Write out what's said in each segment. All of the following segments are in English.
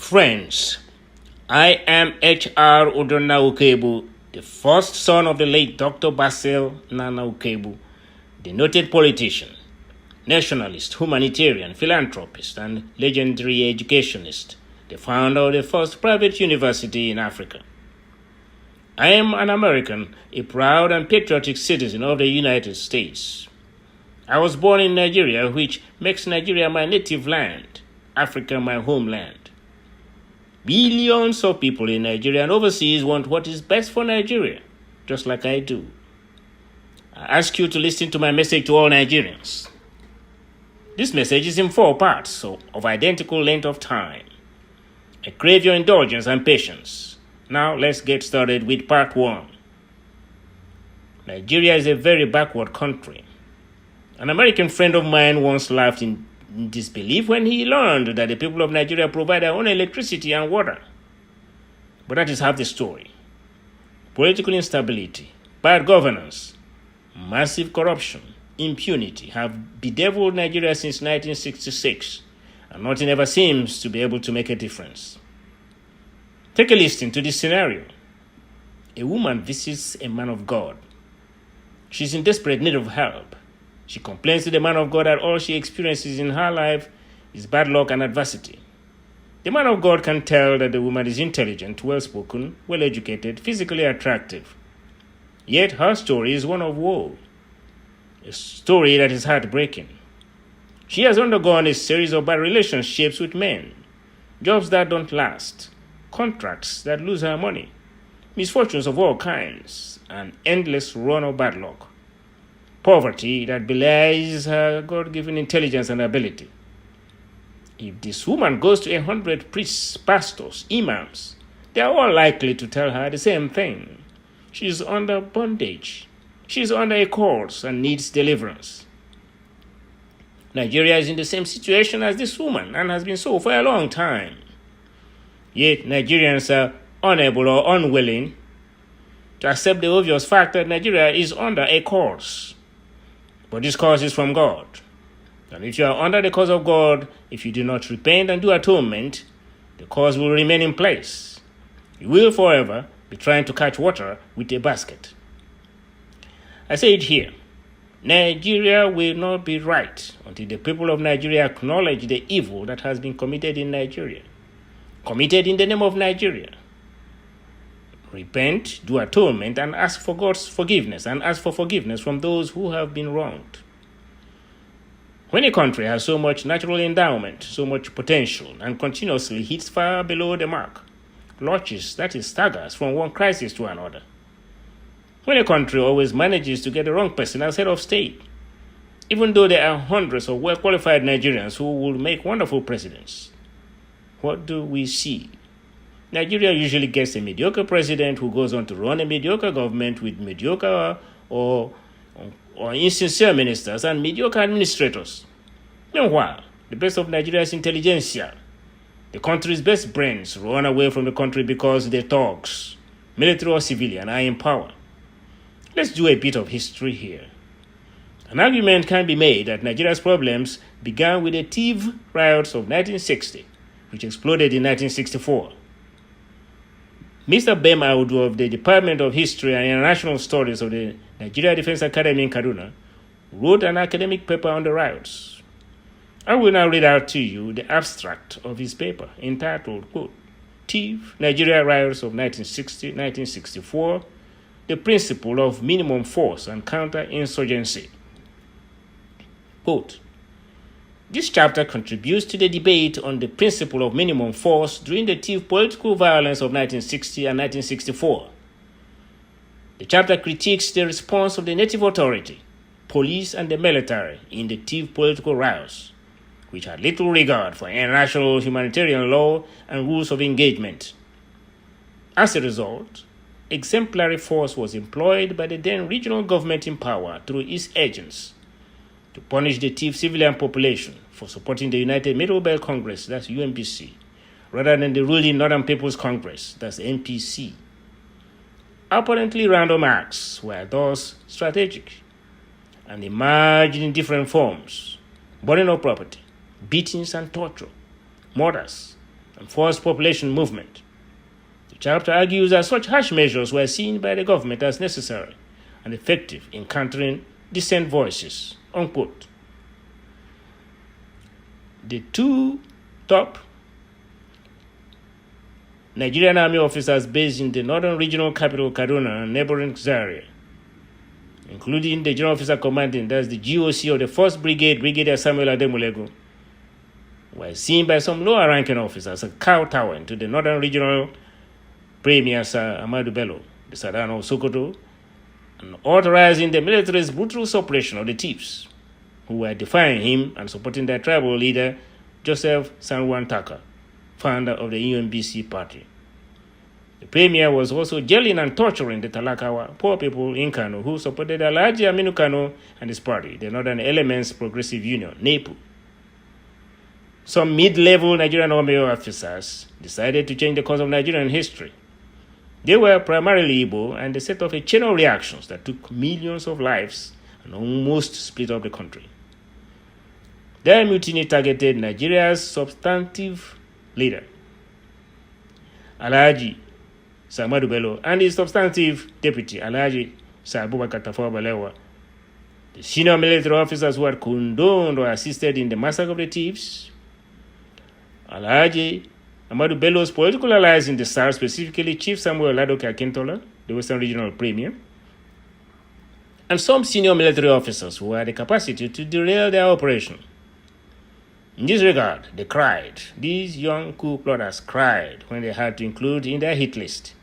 Friends, I am H.R. Udonna Ukebu, the first son of the late Dr. Basil Nana Ukebu, the noted politician, nationalist, humanitarian, philanthropist, and legendary educationist, the founder of the first private university in Africa. I am an American, a proud and patriotic citizen of the United States. I was born in Nigeria, which makes Nigeria my native land, Africa my homeland. Billions of people in Nigeria and overseas want what is best for Nigeria, just like I do. I ask you to listen to my message to all Nigerians. This message is in 4 parts, so of identical length of time. I crave your indulgence and patience. Now let's get started with part 1. Nigeria is a very backward country. An American friend of mine once laughed in disbelief when he learned that the people of Nigeria provide their own electricity and water. But that is half the story. Political instability, bad governance, massive corruption, impunity have bedeviled Nigeria since 1966, and nothing ever seems to be able to make a difference. Take a listen to this scenario. A woman visits a man of God. She's in desperate need of help. She complains to the man of God that all she experiences in her life is bad luck and adversity. The man of God can tell that the woman is intelligent, well-spoken, well-educated, physically attractive. Yet her story is one of woe, a story that is heartbreaking. She has undergone a series of bad relationships with men, jobs that don't last, contracts that lose her money, misfortunes of all kinds, an endless run of bad luck. Poverty that belies her God-given intelligence and ability. If this woman goes to 100 priests, pastors, imams, they are all likely to tell her the same thing. She is under bondage. She is under a curse and needs deliverance. Nigeria is in the same situation as this woman and has been so for a long time. Yet Nigerians are unable or unwilling to accept the obvious fact that Nigeria is under a curse. But this curse is from God. And if you are under the curse of God, if you do not repent and do atonement, the curse will remain in place. You will forever be trying to catch water with a basket. I say it here. Nigeria will not be right until the people of Nigeria acknowledge the evil that has been committed in Nigeria. Committed in the name of Nigeria. Repent, do atonement, and ask for God's forgiveness, and ask for forgiveness from those who have been wronged. When a country has so much natural endowment, so much potential, and continuously hits far below the mark, lurches, that is, staggers from one crisis to another. When a country always manages to get the wrong person as head of state, even though there are hundreds of well-qualified Nigerians who will make wonderful presidents, what do we see? Nigeria usually gets a mediocre president who goes on to run a mediocre government with mediocre or insincere ministers and mediocre administrators. Meanwhile, the best of Nigeria's intelligentsia, the country's best brains, run away from the country because the thugs, military or civilian, are in power. Let's do a bit of history here. An argument can be made that Nigeria's problems began with the Tiv riots of 1960, which exploded in 1964. Mr. Bem Audu of the Department of History and International Studies of the Nigeria Defense Academy in Kaduna wrote an academic paper on the riots. I will now read out to you the abstract of his paper entitled, quote, Tiv, Nigeria Riots of 1960-1964, the Principle of Minimum Force and Counterinsurgency. Quote, this chapter contributes to the debate on the principle of minimum force during the Tiv political violence of 1960 and 1964. The chapter critiques the response of the native authority, police, and the military in the Tiv political riots, which had little regard for international humanitarian law and rules of engagement. As a result, exemplary force was employed by the then regional government in power through its agents to punish the Tiv civilian population for supporting the United Middle Belt Congress, that's UMBC, rather than the ruling Northern People's Congress, that's NPC. Apparently random acts were thus strategic and emerged in different forms: burning of property, beatings and torture, murders, and forced population movement. The chapter argues that such harsh measures were seen by the government as necessary and effective in countering dissent voices, unquote. The two top Nigerian Army officers based in the northern regional capital Kaduna and neighboring Zaria, including the general officer commanding, that's the GOC of the 1st Brigade, Brigadier Samuel Ademulegu, were seen by some lower-ranking officers as kowtowing to the northern regional Premier Sir Ahmadu Bello, the Sardauna of Sokoto, and authorizing the military's brutal suppression of the thieves, who were defying him and supporting their tribal leader, Joseph Sanwan Taka, founder of the UNBC party. The premier was also jailing and torturing the Talakawa, poor people in Kano, who supported Alhaji Aminu Kano and his party, the Northern Elements Progressive Union, NEPU. Some mid-level Nigerian army officers decided to change the course of Nigerian history. They were primarily Igbo, and they set off a chain of reactions that took millions of lives and almost split up the country. Their mutiny targeted Nigeria's substantive leader, Alhaji Sir Ahmadu Bello, and his substantive deputy, Alhaji Sir Abubakar Tafawa Balewa, the senior military officers who had condoned or assisted in the massacre of the thieves, Alhaji Ahmadu Bello's political allies in the South, specifically Chief Samuel Ladoke Akintola, the Western Regional Premier, and some senior military officers who had the capacity to derail their operation. In this regard, they cried. These young coup plotters cried when they had to include in their hit list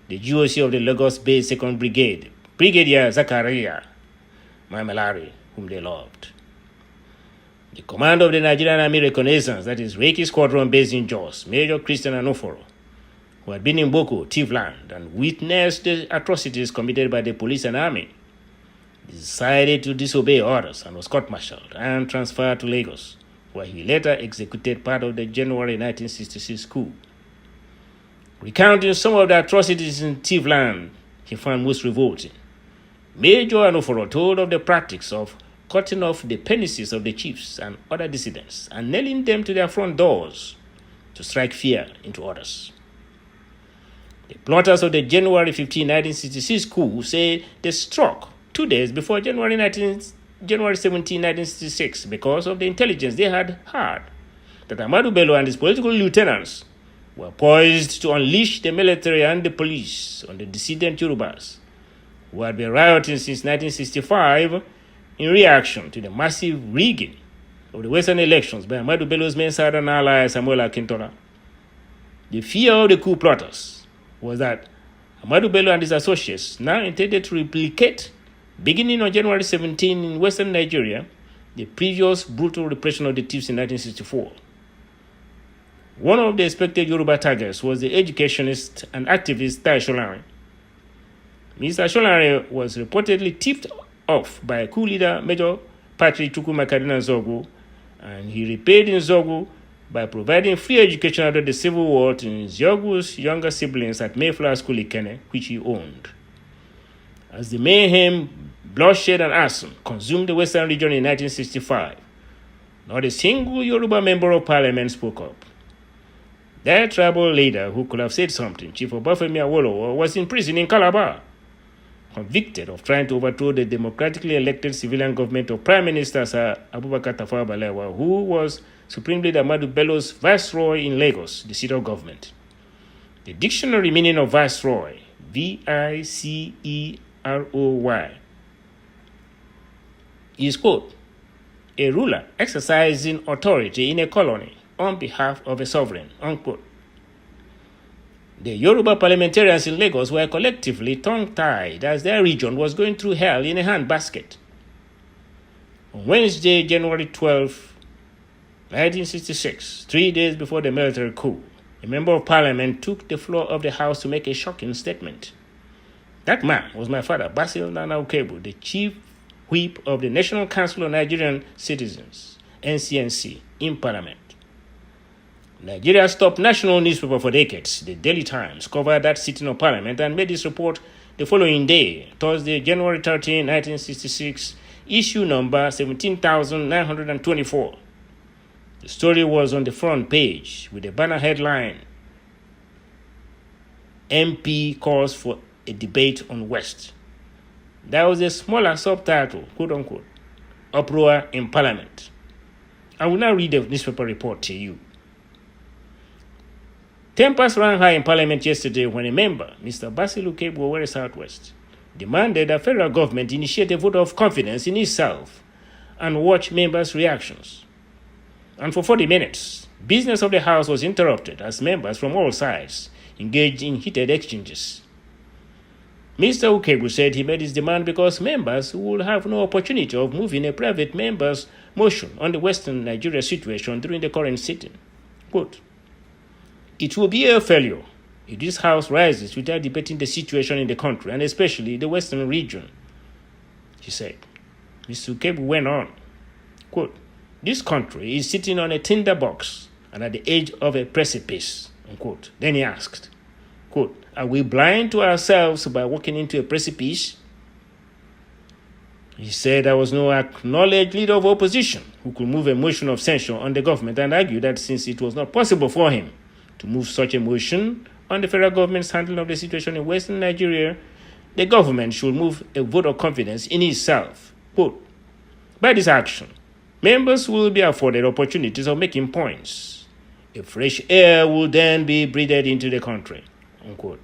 the GOC of the Lagos-based 2nd Brigade, Brigadier Zakaria Mamelari, whom they loved. The commander of the Nigerian Army Reconnaissance, that is Reiki Squadron based in Jos, Major Christian Anoforo, who had been in Boko, Tivland, and witnessed the atrocities committed by the police and army, decided to disobey orders and was court-martialed and transferred to Lagos, where he later executed part of the January 1966 coup. Recounting some of the atrocities in Tivland he found most revolting, Major Anoforo told of the practice of cutting off the penises of the chiefs and other dissidents and nailing them to their front doors to strike fear into others. The plotters of the January 15, 1966 coup say they struck 2 days before January 17, 1966, because of the intelligence they had heard that Ahmadu Bello and his political lieutenants were poised to unleash the military and the police on the dissident Yorubas, who had been rioting since 1965 in reaction to the massive rigging of the Western elections by Ahmadu Bello's main southern ally Samuel Akintola. The fear of the coup plotters was that Ahmadu Bello and his associates now intended to replicate, beginning on January 17 in western Nigeria, the previous brutal repression of the thieves in 1964. One of the expected Yoruba targets was the educationist and activist Tai Sholari. Mr. Sholari was reportedly tipped off by coup leader Major Patrick Chukwuma Kaduna Nzogu, and he repaid Nzogu by providing free education after the Civil War to Nzogu's younger siblings at Mayflower School Ikenne, which he owned. As the mayhem, bloodshed, and arson consumed the Western region in 1965, not a single Yoruba member of parliament spoke up. Their tribal leader, who could have said something, Chief Obafemi Awolowo, was in prison in Calabar, convicted of trying to overthrow the democratically elected civilian government of Prime Minister Sir Abubakar Tafawa Balewa, who was Supreme Leader Ahmadu Bello's viceroy in Lagos, the seat of government. The dictionary meaning of viceroy, Viceroy, is, quote, a ruler exercising authority in a colony on behalf of a sovereign, unquote. The Yoruba parliamentarians in Lagos were collectively tongue-tied as their region was going through hell in a handbasket. On Wednesday, January 12, 1966, 3 days before the military coup, a member of parliament took the floor of the House to make a shocking statement. That man was my father, Basil Nana Ukebo, the chief whip of the National Council of Nigerian Citizens, NCNC, in parliament. Nigeria's top national newspaper for decades, the Daily Times, covered that sitting of parliament and made its report the following day, Thursday, January 13, 1966, issue number 17,924. The story was on the front page with a banner headline, MP calls for a debate on West. There was a smaller subtitle, quote unquote, uproar in Parliament. I will now read the newspaper report to you. Tempers ran high in Parliament yesterday when a member, Mr. Basil Ukegbu, Owerri Southwest, demanded that federal government initiate a vote of confidence in itself and watch members' reactions. And for 40 minutes, business of the House was interrupted as members from all sides engaged in heated exchanges. Mr. Ukegbu said he made his demand because members would have no opportunity of moving a private member's motion on the Western Nigeria situation during the current sitting. Quote, "It will be a failure if this House rises without debating the situation in the country, and especially the Western region," he said. Mr. Ukegbu went on, quote, "This country is sitting on a tinderbox and at the edge of a precipice," unquote. Then he asked, quote, "Are we blind to ourselves by walking into a precipice?" He said there was no acknowledged leader of opposition who could move a motion of censure on the government, and argued that since it was not possible for him to move such a motion on the federal government's handling of the situation in Western Nigeria, the government should move a vote of confidence in itself. Quote, "By this action, members will be afforded opportunities of making points. A fresh air will then be breathed into the country," unquote.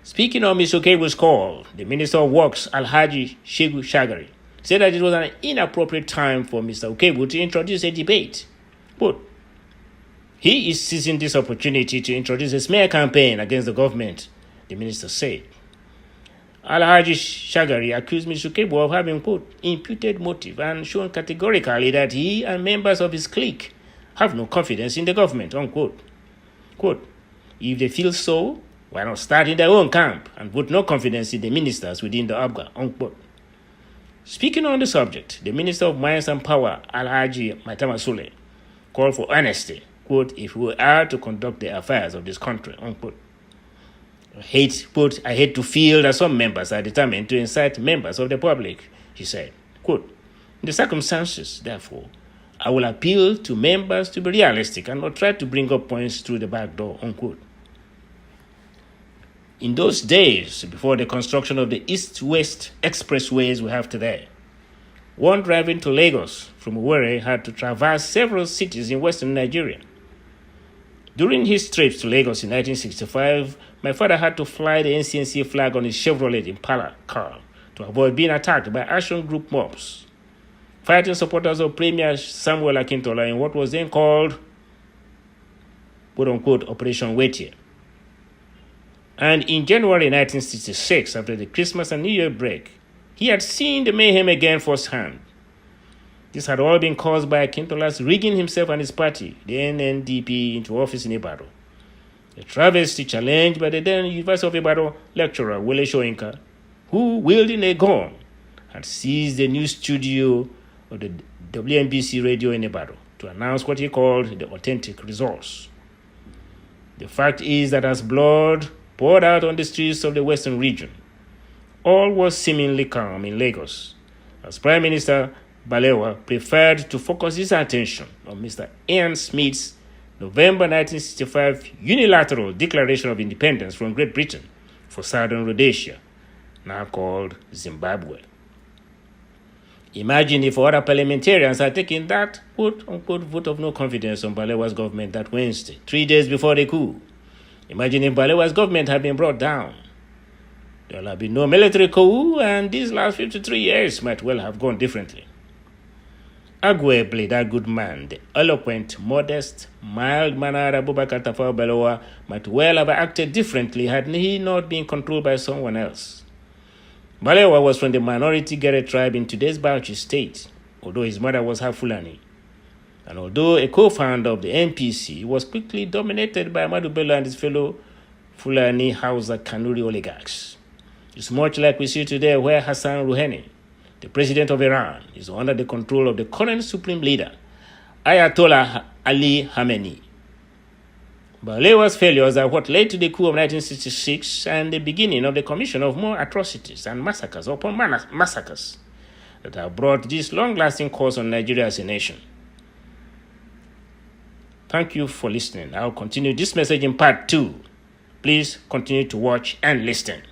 Speaking of Mr. Ukegbu's call, the Minister of Works, Alhaji Shehu Shagari, said that it was an inappropriate time for Mr. Ukegbu to introduce a debate. Quote, "He is seizing this opportunity to introduce a smear campaign against the government," the minister said. Alhaji Shagari accused Mr. Ukegbu of having, quote, "imputed motive and shown categorically that he and members of his clique have no confidence in the government," unquote. Quote, "If they feel so, why not start in their own camp and vote no confidence in the ministers within the ABGA," unquote. Speaking on the subject, the Minister of Mines and Power, Alhaji Maitama Sule, called for honesty, quote, "if we are to conduct the affairs of this country," unquote. I hate to feel that some members are determined to incite members of the public," he said. Quote, "In the circumstances, therefore, I will appeal to members to be realistic and not try to bring up points through the back door," unquote. In those days, before the construction of the east-west expressways we have today, one driving to Lagos from Owerri had to traverse several cities in western Nigeria. During his trips to Lagos in 1965, my father had to fly the NCNC flag on his Chevrolet Impala car to avoid being attacked by Action Group mobs, fighting supporters of Premier Samuel Akintola in what was then called, quote-unquote, Operation Wetie. And in January 1966, after the Christmas and New Year break, he had seen the mayhem again firsthand. This had all been caused by Akintola's rigging himself and his party, the NNDP, into office in Ibadan. A travesty challenged by the then University of Ibadan lecturer Wole Soyinka, who, wielding a gun, had seized the news studio of the WNBC radio in Ibadan to announce what he called the authentic results. The fact is that as blood poured out on the streets of the western region, all was seemingly calm in Lagos, as Prime Minister Balewa preferred to focus his attention on Mr. Ian Smith's November 1965 unilateral declaration of independence from Great Britain for Southern Rhodesia, now called Zimbabwe. Imagine if other parliamentarians had taken that quote-unquote vote of no confidence on Balewa's government that Wednesday, 3 days before the coup. Imagine if Balewa's government had been brought down. There will have been no military coup, and these last 53 years might well have gone differently. Arguably, that good man, the eloquent, modest, mild-mannered Abubakar Tafawa Balewa, might well have acted differently had he not been controlled by someone else. Balewa was from the minority Gere tribe in today's Bauchi state, although his mother was half Fulani. And although a co-founder of the NPC, he was quickly dominated by Ahmadu Bello and his fellow Fulani Hausa Kanuri oligarchs. It's much like we see today where Hassan Rouhani, the president of Iran, is under the control of the current supreme leader, Ayatollah Ali Khamenei. Balewa's failures are what led to the coup of 1966 and the beginning of the commission of more atrocities and massacres upon massacres that have brought this long-lasting curse on Nigeria as a nation. Thank you for listening. I'll continue this message in part 2. Please continue to watch and listen.